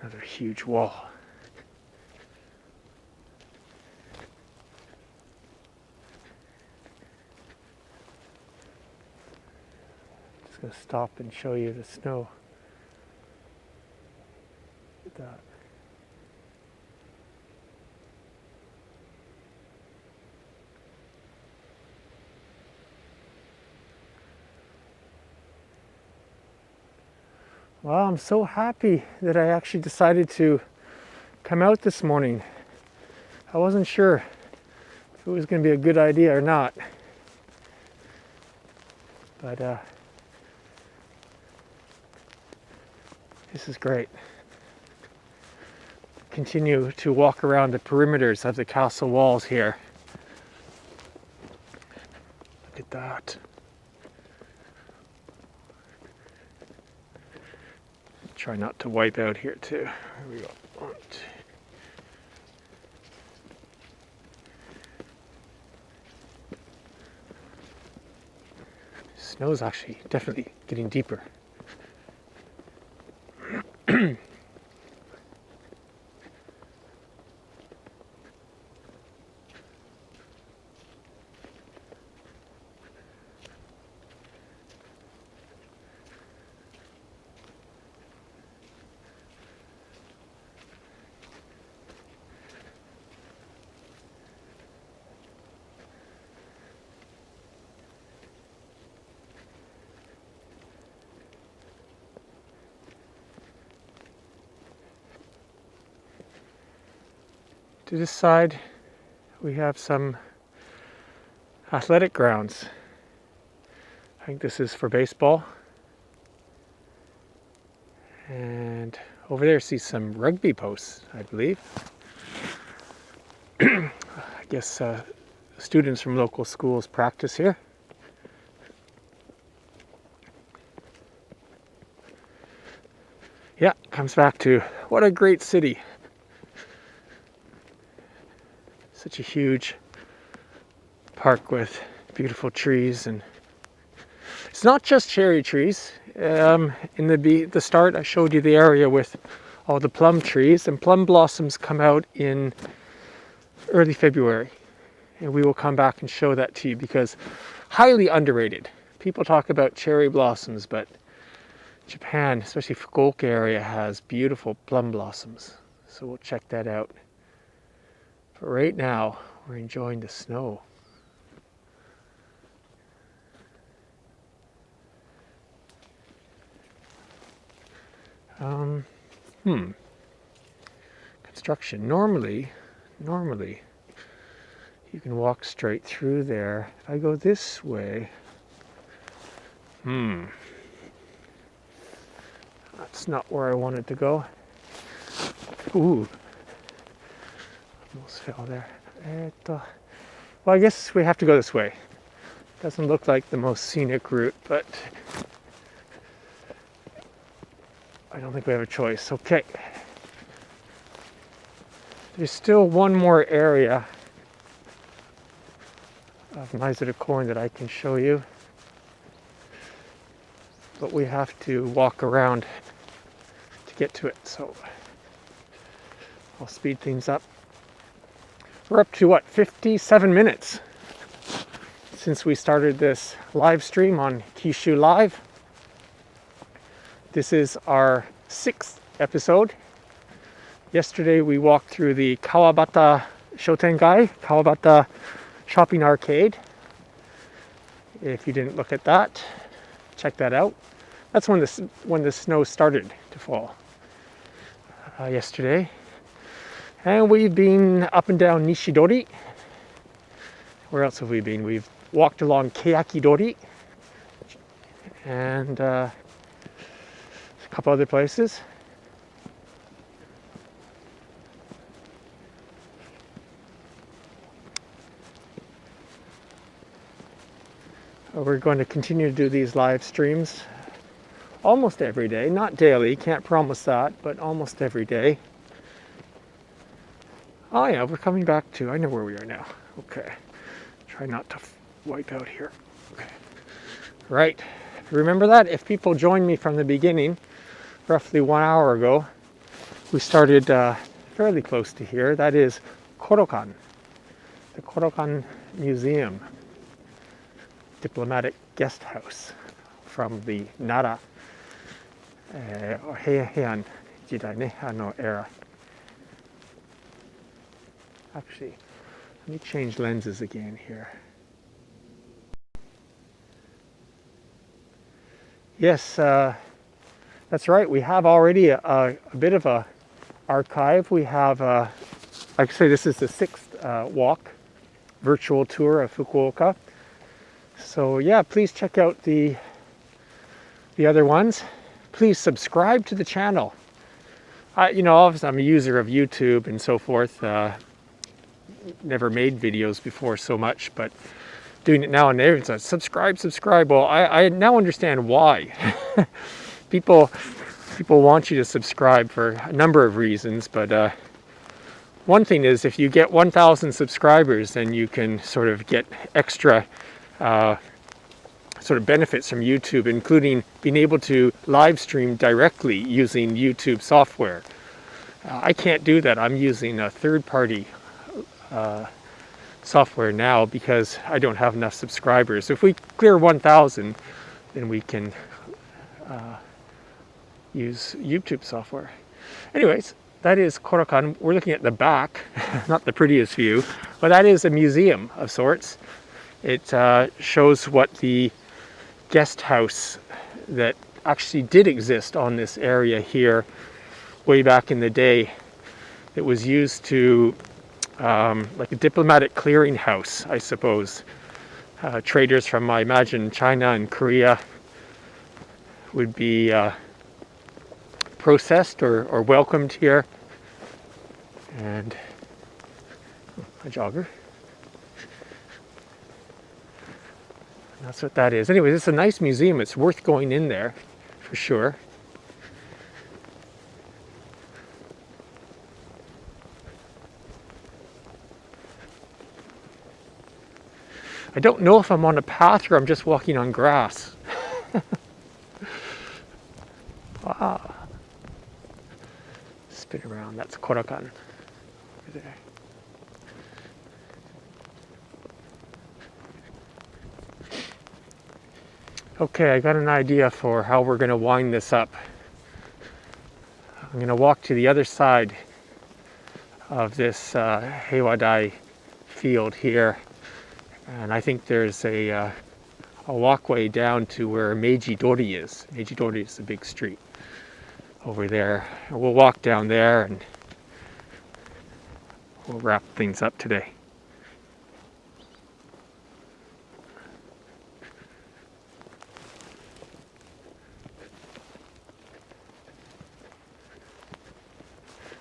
Another huge wall. Just gonna stop and show you the snow. Look at that. Well, I'm so happy that I actually decided to come out this morning. I wasn't sure if it was going to be a good idea or not. But this is great. Continue to walk around the perimeters of the castle walls here. Look at that. Try not to wipe out here too. Here we go. One, two. Snow's actually definitely getting deeper. To this side, we have some athletic grounds. I think this is for baseball. And over there, see some rugby posts, I believe. I guess students from local schools practice here. Yeah, comes back to what a great city. Such a huge park with beautiful trees, and it's not just cherry trees. In the start, I showed you the area with all the plum trees, and plum blossoms come out in early February, and we will come back and show that to you because highly underrated. People talk about cherry blossoms, but Japan, especially Fukuoka area, has beautiful plum blossoms, so we'll check that out. But right now, we're enjoying the snow. Construction. Normally, you can walk straight through there. If I go this way, that's not where I wanted to go. Ooh, almost fell there. Well, I guess we have to go this way. Doesn't look like the most scenic route, but I don't think we have a choice. Okay. There's still one more area of Maidurukoyan that I can show you, but we have to walk around to get to it, so I'll speed things up. We're up to 57 minutes since we started this live stream on Kyushu Live. This is our 6th episode. Yesterday we walked through the Kawabata Shotengai, Kawabata Shopping Arcade. If you didn't look at that, check that out. That's when the snow started to fall yesterday. And we've been up and down Nishidori. Where else have we been? We've walked along Keakidori and a couple other places. We're going to continue to do these live streams almost every day, not daily, can't promise that, but almost every day. Oh yeah, we're coming back to, I know where we are now. Okay, try not to wipe out here. Okay, right, remember that? If people joined me from the beginning, roughly 1 hour ago, we started fairly close to here. That is Korokan, the Korokan Museum. Diplomatic guest house from the Nara or Heian Jidai ne, era. Actually, let me change lenses again here. Yes, that's right. We have already a bit of a archive. We have, like I say, this is the 6th walk, virtual tour of Fukuoka. So yeah, please check out the other ones. Please subscribe to the channel. Obviously I'm a user of YouTube and so forth. Never made videos before so much, but doing it now and there, it's a subscribe. Well, I now understand why. people want you to subscribe for a number of reasons, but one thing is if you get 1,000 subscribers, then you can sort of get extra sort of benefits from YouTube, including being able to live stream directly using YouTube software. I can't do that. I'm using a third-party software now because I don't have enough subscribers. If we clear 1,000, then we can use YouTube software. Anyways, that is Korokan. We're looking at the back, not the prettiest view, but that is a museum of sorts. It shows what the guest house that actually did exist on this area here way back in the day. It was used to like a diplomatic clearinghouse, I suppose. Traders from, I imagine, China and Korea would be processed or welcomed here. And a jogger. That's what that is. Anyways, it's a nice museum. It's worth going in there for sure. I don't know if I'm on a path or I'm just walking on grass. Wow. Spin around. That's Korokan over there. Okay, I got an idea for how we're going to wind this up. I'm going to walk to the other side of this Heiwadai field here. And I think there's a walkway down to where Meiji-dori is. Meiji-dori is the big street over there. And we'll walk down there and we'll wrap things up today.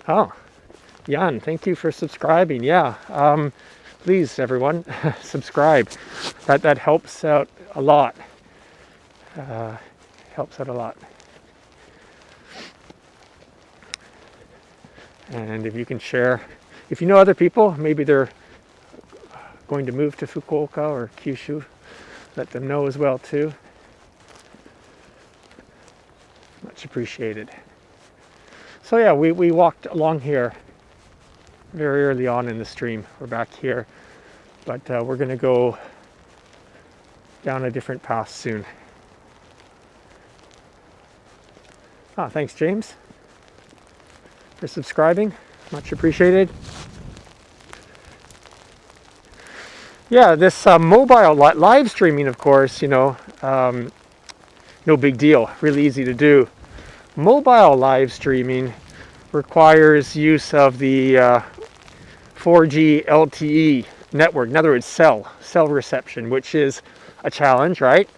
Oh, Jan, thank you for subscribing. Yeah. Please, everyone, subscribe. That helps out a lot. Helps out a lot. And if you can share, if you know other people, maybe they're going to move to Fukuoka or Kyushu, let them know as well too. Much appreciated. So yeah, we walked along here very early on in the stream. We're back here, but we're going to go down a different path soon. Thanks, James, for subscribing. Much appreciated. Yeah, this mobile live streaming, of course, no big deal. Really easy to do. Mobile live streaming requires use of the 4G LTE network. In other words, cell reception, which is a challenge, right?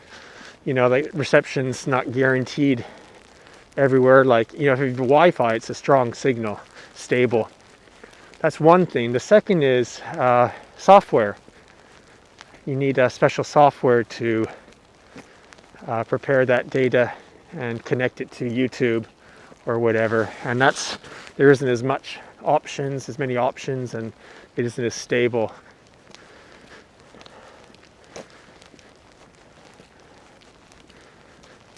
Like reception's not guaranteed everywhere. Like, if you have Wi-Fi, it's a strong signal, stable. That's one thing. The second is software. You need a special software to prepare that data and connect it to YouTube or whatever. And there isn't as many options, and it isn't as stable.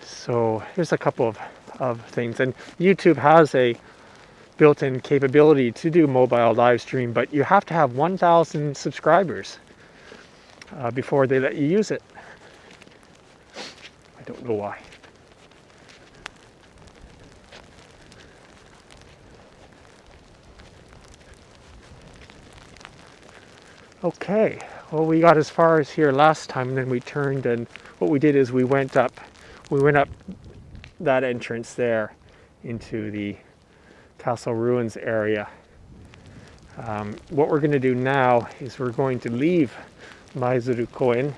So there's a couple of things. And YouTube has a built-in capability to do mobile live stream, but you have to have 1,000 subscribers before they let you use it. I don't know why. Okay, well, we got as far as here last time, and then we turned, and what we did is we went up that entrance there into the castle ruins area. What we're going to do now is we're going to leave Maidurukoyan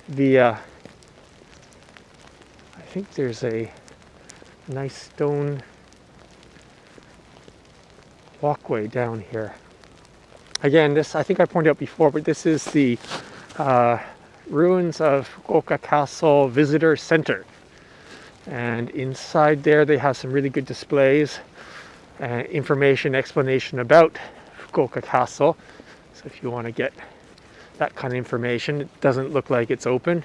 via, I think there's a nice stone walkway down here. Again, this, I think I pointed out before, but this is the ruins of Fukuoka Castle Visitor Center. And inside there they have some really good displays, information, explanation about Fukuoka Castle. So if you want to get that kind of information, it doesn't look like it's open.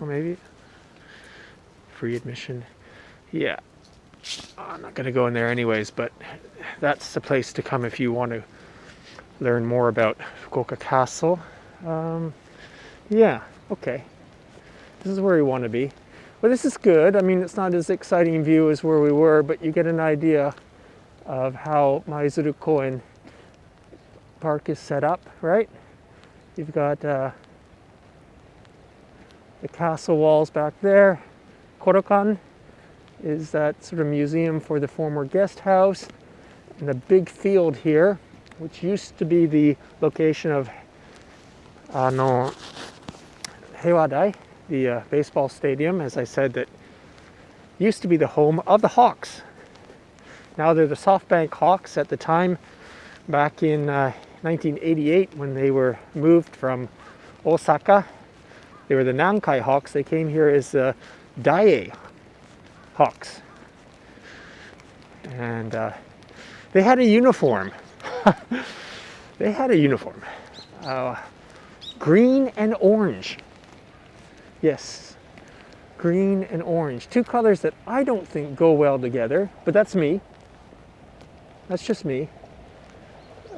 Or maybe free admission. Yeah. I'm not going to go in there anyways, but that's the place to come if you want to learn more about Fukuoka Castle. Yeah, okay. This is where we want to be. Well, this is good. I mean, it's not as exciting view as where we were, but you get an idea of how Maizurukoyan Park is set up, right? You've got the castle walls back there. Korokan is that sort of museum for the former guest house. in the big field here, which used to be the location of Heiwadai, the baseball stadium, as I said, that used to be the home of the Hawks. Now they're the SoftBank Hawks. At the time, back in 1988, when they were moved from Osaka, they were the Nankai Hawks. They came here as Daiei Hawks. And they had a uniform. They had a uniform. Green and orange. Yes, green and orange. Two colors that I don't think go well together, but that's me. That's just me.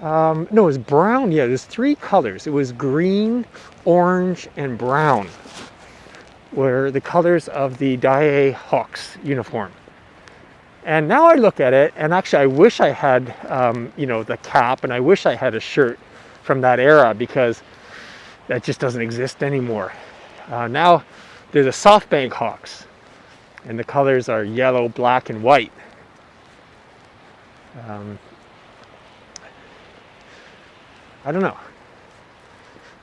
No, it was brown. Yeah, there's three colors. It was green, orange, and brown were the colors of the Daiei Hawks uniform. And now I look at it, and actually I wish I had, the cap, and I wish I had a shirt from that era, because that just doesn't exist anymore. Now they're the SoftBank Hawks, and the colors are yellow, black, and white. I don't know.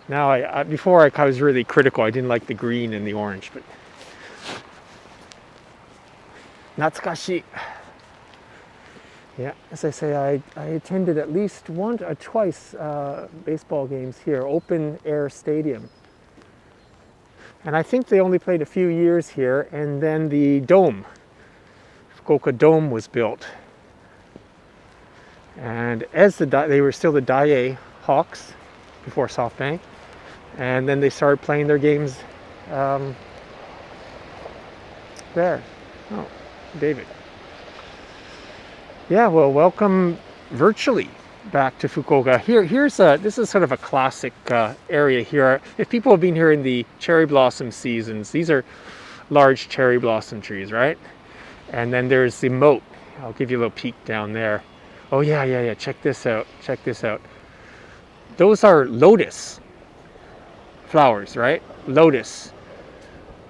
Now, before I was really critical. I didn't like the green and the orange, but natsukashi. Yeah, as I say, I attended at least once or twice baseball games here, open air stadium. And I think they only played a few years here, and then the dome, Fukuoka Dome, was built. And as they were still the Daiei Hawks before SoftBank, and then they started playing their games there. Oh, David. Yeah, well, welcome virtually back to Fukuoka. This is sort of a classic area here. If people have been here in the cherry blossom seasons, these are large cherry blossom trees, right? And then there's the moat. I'll give you a little peek down there. Oh yeah. Check this out. Those are lotus flowers, right? Lotus.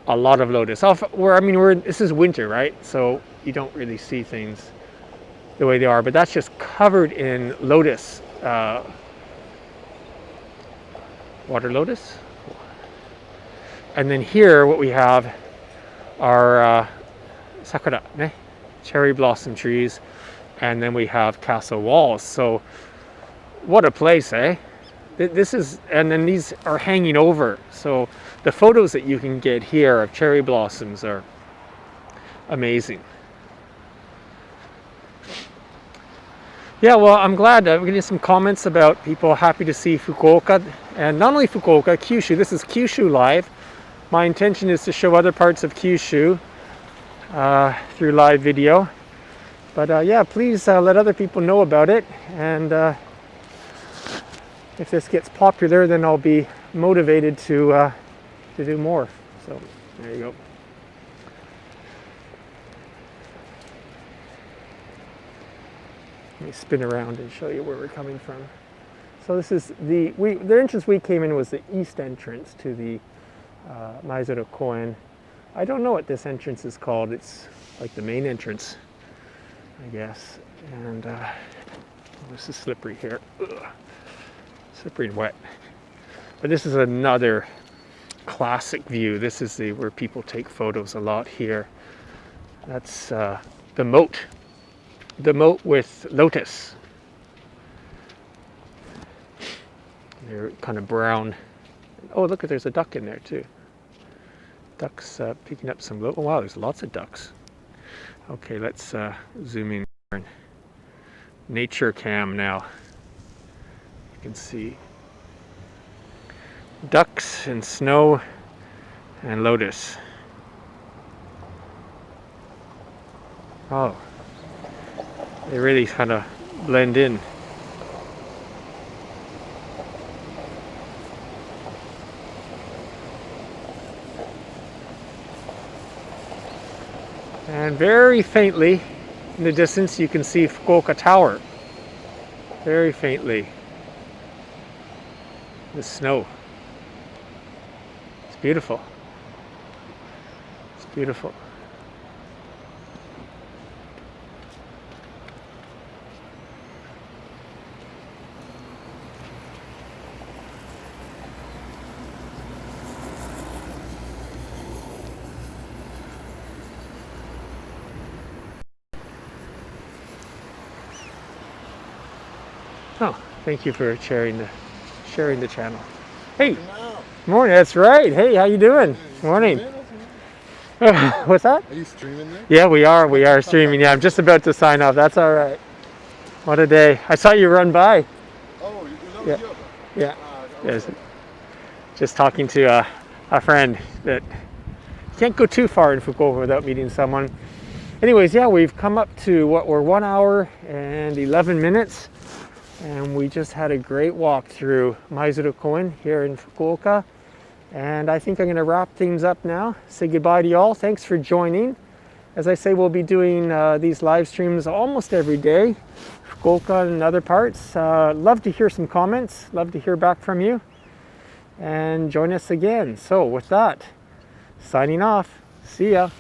A lot of lotus. This is winter, right? So you don't really see things the way they are, but that's just covered in lotus, water lotus. And then here what we have are sakura, cherry blossom trees, and then we have castle walls. So what a place, eh? And then these are hanging over. So the photos that you can get here of cherry blossoms are amazing. Yeah, well, I'm glad we're getting some comments about people happy to see Fukuoka, and not only Fukuoka, Kyushu. This is Kyushu live. My intention is to show other parts of Kyushu through live video. But yeah, please let other people know about it, and if this gets popular, then I'll be motivated to do more. So there you go. Let me spin around and show you where we're coming from. So this is the entrance we came in was the east entrance to the Maidurukoyan. I don't know what this entrance is called. It's like the main entrance, I guess. And this is slippery here. Ugh. Slippery and wet. But this is another classic view. This is where people take photos a lot here. That's the moat. The moat with lotus. They're kind of brown. Oh, look, there's a duck in there too. Ducks picking up some lotus. Oh, wow, there's lots of ducks. Okay, let's zoom in. Nature cam now. You can see ducks and snow and lotus. Oh. They really kind of blend in. And very faintly in the distance you can see Fukuoka Tower. Very faintly. The snow. It's beautiful. It's beautiful. Thank you for sharing the channel. Hey, morning. That's right. Hey, how you doing? Morning. What's that? Are you streaming there? Yeah, we are. We are streaming. Yeah, I'm just about to sign off. That's all right. What a day. I saw you run by. Oh, Yeah. Yeah. Yes. Just talking to a friend that you can't go too far in Fukuoka without meeting someone. Anyways, yeah, we've come up to what we're 1 hour and 11 minutes. And we just had a great walk through Maidurukoyan here in Fukuoka. And I think I'm going to wrap things up now. Say goodbye to you all. Thanks for joining. As I say, we'll be doing these live streams almost every day. Fukuoka and other parts. Love to hear some comments. Love to hear back from you. And join us again. So with that, signing off. See ya.